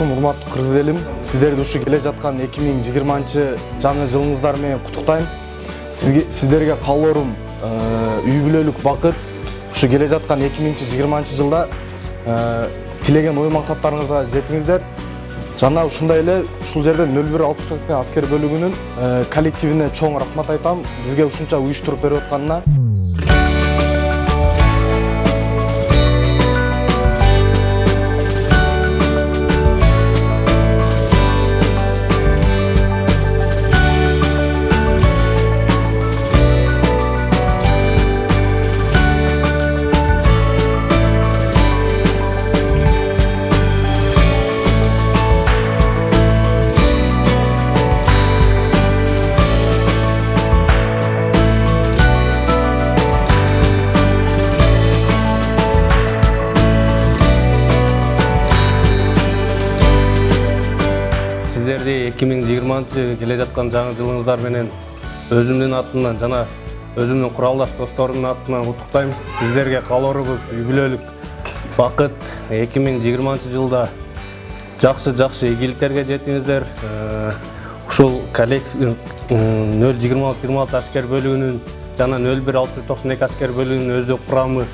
алейкум, урматтуу кыргыз элим. Сиздерди ушу келе жаткан 2020 жаңы жылыңыздар менен куттуктайм. Сиздерге каалоорум үй бүлөлүк бакыт. Ушу келе жаткан 2020 жылда тилеген ой максаттарыңызга жетиңиздер. Жана ушундай эле ушул жерден 0168 аскер бөлүгүнүн коллективине чоң рахмат айтам. Бизге ушунча уюштуруп берип атканына. Сиздерди 2020 келе жаткан жаңы жылыңыздар менен өзүмдүн атымдан жана өзүмдүн куралдаш досторумдун атынан куттуктайм. Сиздерге каалоорубуз үй бүлөлүк бакыт. 2020 жылда жакшы ийгиликтерге жетиңиздер. Ушул коллектив 026 аскер бөлүгүнүн жана 01692 аскер бөлүгүнүн өздүк курамы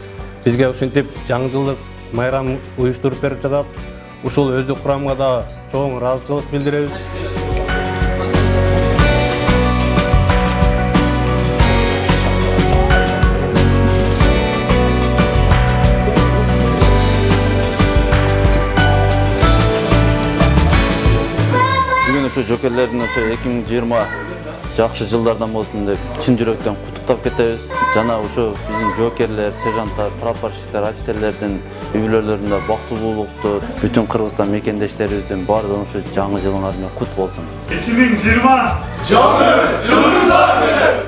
бизге ушинтип жаңы жылдык майрам уюштуруп берип жатат. Ушул өздүк курамга да чоң ыраазычылык билдиребиз. Бүгүн ушу жокерлердин ошо 2020 жакшы жылдардан болсун деп чын жүрөктөн куттуктап кетебиз. Жана ушу биздин жокерлер, сержанттар, прапорщиктер, офицерлердин үй бүлөлөрүндө бактылуулукту, бүтүн Кыргызстан мекендештерибиздин баардыгын ушу жаңы жылыңар менен кут болсун. 2020 жаңы жылыңыздар менен